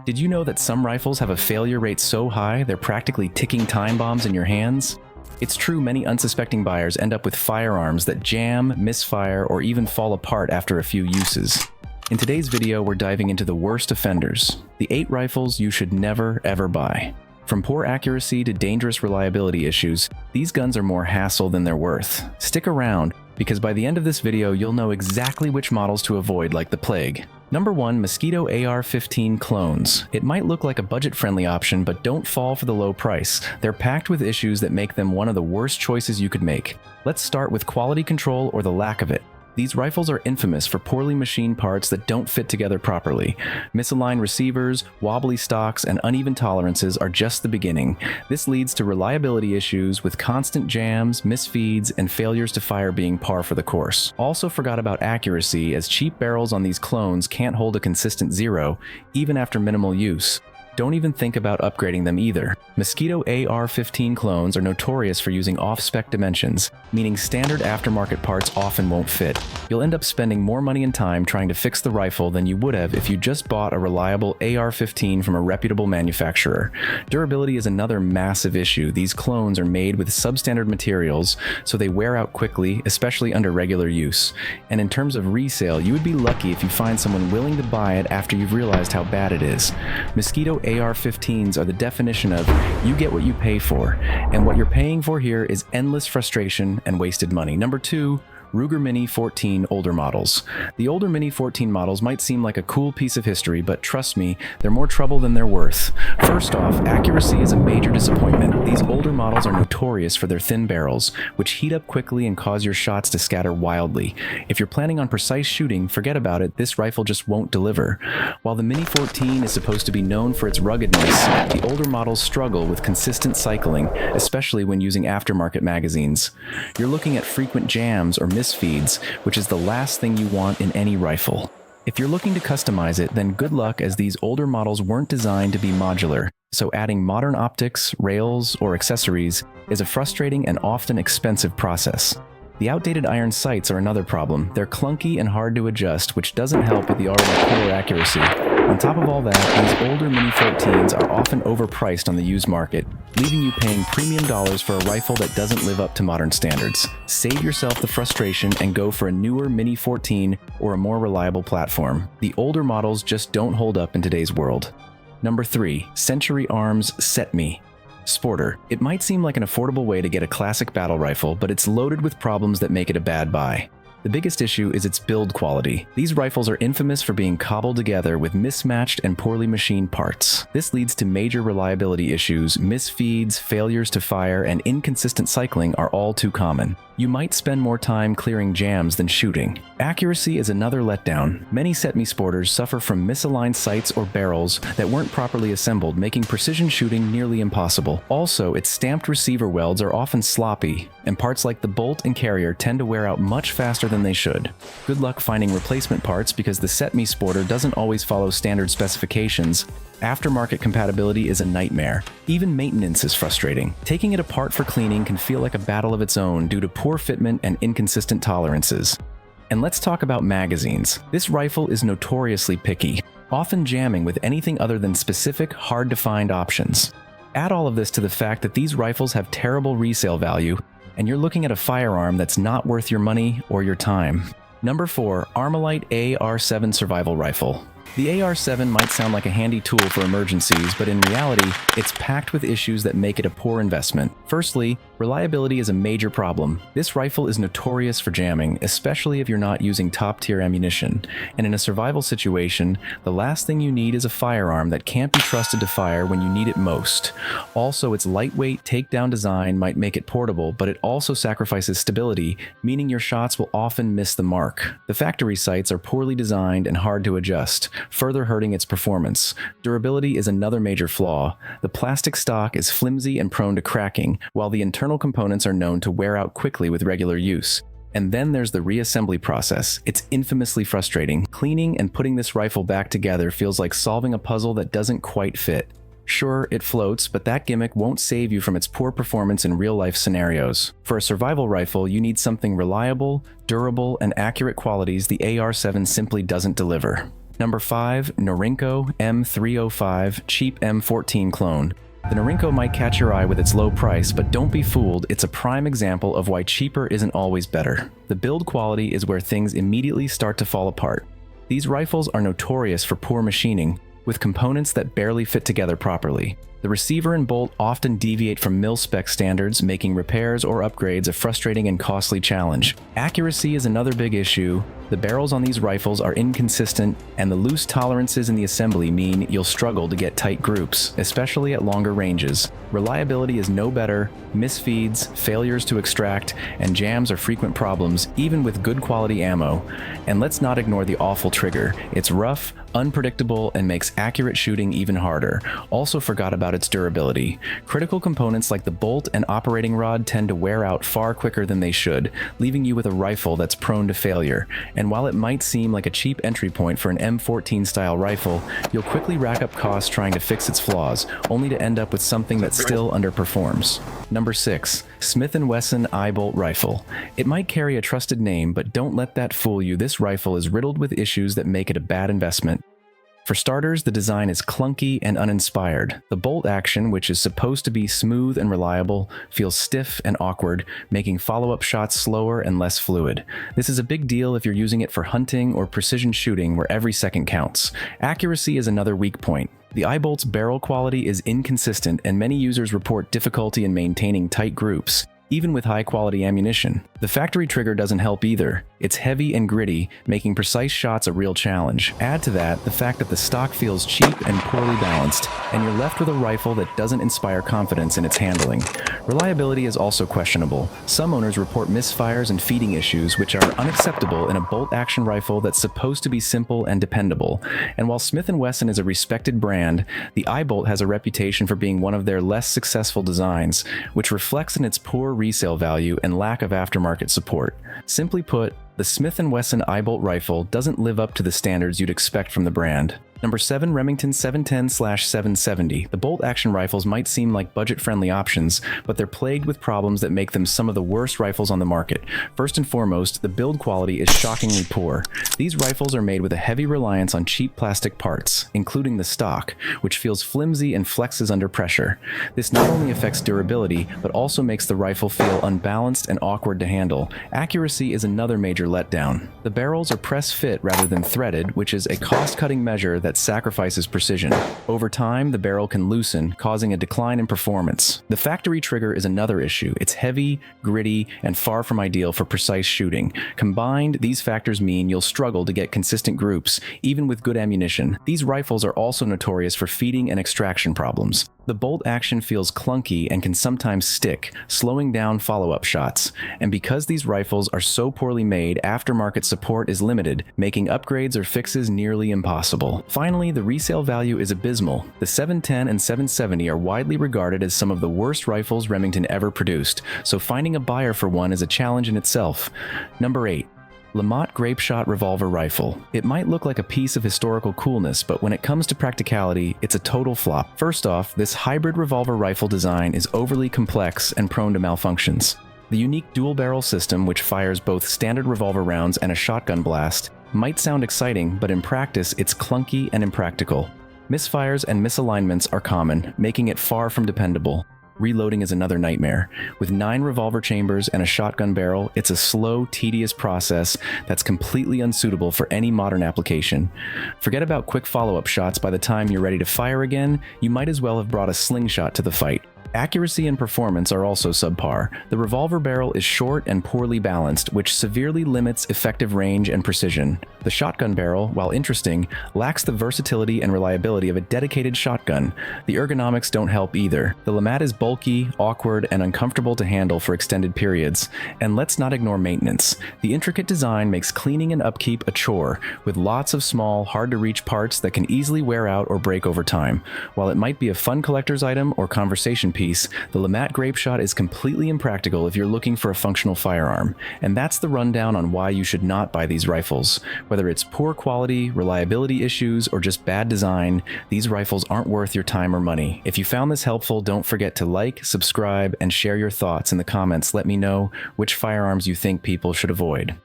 Did you know that some rifles have a failure rate so high they're practically ticking time bombs in your hands? It's true many unsuspecting buyers end up with firearms that jam, misfire, or even fall apart after a few uses. In today's video, we're diving into the worst offenders, the 8 rifles you should never ever buy. From poor accuracy to dangerous reliability issues, these guns are more hassle than they're worth. Stick around, because by the end of this video, you'll know exactly which models to avoid like the plague. Number 1, Mosquito AR-15 clones. It might look like a budget-friendly option, but don't fall for the low price. They're packed with issues that make them one of the worst choices you could make. Let's start with quality control or the lack of it. These rifles are infamous for poorly machined parts that don't fit together properly. Misaligned receivers, wobbly stocks, and uneven tolerances are just the beginning. This leads to reliability issues with constant jams, misfeeds, and failures to fire being par for the course. Also forgot about accuracy, as cheap barrels on these clones can't hold a consistent 0, even after minimal use. Don't even think about upgrading them either. Mosquito AR-15 clones are notorious for using off-spec dimensions, meaning standard aftermarket parts often won't fit. You'll end up spending more money and time trying to fix the rifle than you would have if you just bought a reliable AR-15 from a reputable manufacturer. Durability is another massive issue. These clones are made with substandard materials, so they wear out quickly, especially under regular use. And in terms of resale, you would be lucky if you find someone willing to buy it after you've realized how bad it is. Mosquito AR-15s are the definition of you get what you pay for, and what you're paying for here is endless frustration and wasted money. Number 2, Ruger Mini 14 older models. The older Mini 14 models might seem like a cool piece of history, but trust me, they're more trouble than they're worth. First off, accuracy is a major disappointment. These older models are notorious for their thin barrels, which heat up quickly and cause your shots to scatter wildly. If you're planning on precise shooting, forget about it, this rifle just won't deliver. While the Mini 14 is supposed to be known for its ruggedness, the older models struggle with consistent cycling, especially when using aftermarket magazines. You're looking at frequent jams or misfeeds, which is the last thing you want in any rifle. If you're looking to customize it, then good luck, as these older models weren't designed to be modular, so adding modern optics, rails, or accessories is a frustrating and often expensive process. The outdated iron sights are another problem. They're clunky and hard to adjust, which doesn't help with the already poor accuracy. On top of all that, these older Mini 14s are often overpriced on the used market, leaving you paying premium dollars for a rifle that doesn't live up to modern standards. Save yourself the frustration and go for a newer Mini 14 or a more reliable platform. The older models just don't hold up in today's world. Number 3, Century Arms Set Me Sporter. It might seem like an affordable way to get a classic battle rifle, but it's loaded with problems that make it a bad buy. The biggest issue is its build quality. These rifles are infamous for being cobbled together with mismatched and poorly machined parts. This leads to major reliability issues, misfeeds, failures to fire, and inconsistent cycling are all too common. You might spend more time clearing jams than shooting. Accuracy is another letdown. Many Set-Me sporters suffer from misaligned sights or barrels that weren't properly assembled, making precision shooting nearly impossible. Also, its stamped receiver welds are often sloppy, and parts like the bolt and carrier tend to wear out much faster than they should. Good luck finding replacement parts, because the Set-Me sporter doesn't always follow standard specifications. Aftermarket compatibility is a nightmare. Even maintenance is frustrating. Taking it apart for cleaning can feel like a battle of its own due to poor fitment and inconsistent tolerances. And let's talk about magazines. This rifle is notoriously picky, often jamming with anything other than specific, hard-to-find options. Add all of this to the fact that these rifles have terrible resale value, and you're looking at a firearm that's not worth your money or your time. Number 4, Armalite AR-7 Survival Rifle. The AR-7 might sound like a handy tool for emergencies, but in reality, it's packed with issues that make it a poor investment. Firstly, reliability is a major problem. This rifle is notorious for jamming, especially if you're not using top-tier ammunition. And in a survival situation, the last thing you need is a firearm that can't be trusted to fire when you need it most. Also, its lightweight takedown design might make it portable, but it also sacrifices stability, meaning your shots will often miss the mark. The factory sights are poorly designed and hard to adjust, further hurting its performance. Durability is another major flaw. The plastic stock is flimsy and prone to cracking, while the internal components are known to wear out quickly with regular use. And then there's the reassembly process. It's infamously frustrating. Cleaning and putting this rifle back together feels like solving a puzzle that doesn't quite fit. Sure, it floats, but that gimmick won't save you from its poor performance in real-life scenarios. For a survival rifle, you need something reliable, durable, and accurate qualities the AR-7 simply doesn't deliver. Number 5. Norinco M305 Cheap M14 Clone. The Norinco might catch your eye with its low price, but don't be fooled, it's a prime example of why cheaper isn't always better. The build quality is where things immediately start to fall apart. These rifles are notorious for poor machining, with components that barely fit together properly. The receiver and bolt often deviate from mil-spec standards, making repairs or upgrades a frustrating and costly challenge. Accuracy is another big issue. The barrels on these rifles are inconsistent, and the loose tolerances in the assembly mean you'll struggle to get tight groups, especially at longer ranges. Reliability is no better, misfeeds, failures to extract, and jams are frequent problems, even with good quality ammo. And let's not ignore the awful trigger. It's rough, unpredictable, and makes accurate shooting even harder. Also forgot about its durability. Critical components like the bolt and operating rod tend to wear out far quicker than they should, leaving you with a rifle that's prone to failure. And while it might seem like a cheap entry point for an M14 style rifle, you'll quickly rack up costs trying to fix its flaws, only to end up with something that still underperforms. Number 6. Smith & Wesson Eye-Bolt Rifle. It might carry a trusted name, but don't let that fool you. This rifle is riddled with issues that make it a bad investment. For starters, the design is clunky and uninspired. The bolt action, which is supposed to be smooth and reliable, feels stiff and awkward, making follow-up shots slower and less fluid. This is a big deal if you're using it for hunting or precision shooting where every second counts. Accuracy is another weak point. The eye-bolt's barrel quality is inconsistent, and many users report difficulty in maintaining tight groups, even with high-quality ammunition. The factory trigger doesn't help either. It's heavy and gritty, making precise shots a real challenge. Add to that the fact that the stock feels cheap and poorly balanced, and you're left with a rifle that doesn't inspire confidence in its handling. Reliability is also questionable. Some owners report misfires and feeding issues, which are unacceptable in a bolt-action rifle that's supposed to be simple and dependable. And while Smith & Wesson is a respected brand, the eye-bolt has a reputation for being one of their less successful designs, which reflects in its poor resale value and lack of aftermarket support. Simply put, the Smith & Wesson Eye-Bolt rifle doesn't live up to the standards you'd expect from the brand. Number 7. Remington 710/770. The bolt-action rifles might seem like budget-friendly options, but they're plagued with problems that make them some of the worst rifles on the market. First and foremost, the build quality is shockingly poor. These rifles are made with a heavy reliance on cheap plastic parts, including the stock, which feels flimsy and flexes under pressure. This not only affects durability, but also makes the rifle feel unbalanced and awkward to handle. Accuracy is another major letdown. The barrels are press-fit rather than threaded, which is a cost-cutting measure that sacrifices precision. Over time, the barrel can loosen, causing a decline in performance. The factory trigger is another issue. It's heavy, gritty, and far from ideal for precise shooting. Combined, these factors mean you'll struggle to get consistent groups, even with good ammunition. These rifles are also notorious for feeding and extraction problems. The bolt action feels clunky and can sometimes stick, slowing down follow-up shots. And because these rifles are so poorly made, aftermarket support is limited, making upgrades or fixes nearly impossible. Finally, the resale value is abysmal. The 710 and 770 are widely regarded as some of the worst rifles Remington ever produced, so finding a buyer for one is a challenge in itself. Number 8. Lamont Grapeshot Revolver Rifle. It might look like a piece of historical coolness, but when it comes to practicality, it's a total flop. First off, this hybrid revolver rifle design is overly complex and prone to malfunctions. The unique dual-barrel system, which fires both standard revolver rounds and a shotgun blast, might sound exciting, but in practice, it's clunky and impractical. Misfires and misalignments are common, making it far from dependable. Reloading is another nightmare. With 9 revolver chambers and a shotgun barrel, it's a slow, tedious process that's completely unsuitable for any modern application. Forget about quick follow-up shots. By the time you're ready to fire again, you might as well have brought a slingshot to the fight. Accuracy and performance are also subpar. The revolver barrel is short and poorly balanced, which severely limits effective range and precision. The shotgun barrel, while interesting, lacks the versatility and reliability of a dedicated shotgun. The ergonomics don't help either. The Lamont is bulky, awkward, and uncomfortable to handle for extended periods. And let's not ignore maintenance. The intricate design makes cleaning and upkeep a chore, with lots of small, hard-to-reach parts that can easily wear out or break over time. While it might be a fun collector's item or conversation piece, the Lamont Grapeshot is completely impractical if you're looking for a functional firearm. And that's the rundown on why you should not buy these rifles. Whether it's poor quality, reliability issues, or just bad design, these rifles aren't worth your time or money. If you found this helpful, don't forget to like, subscribe, and share your thoughts in the comments. Let me know which firearms you think people should avoid.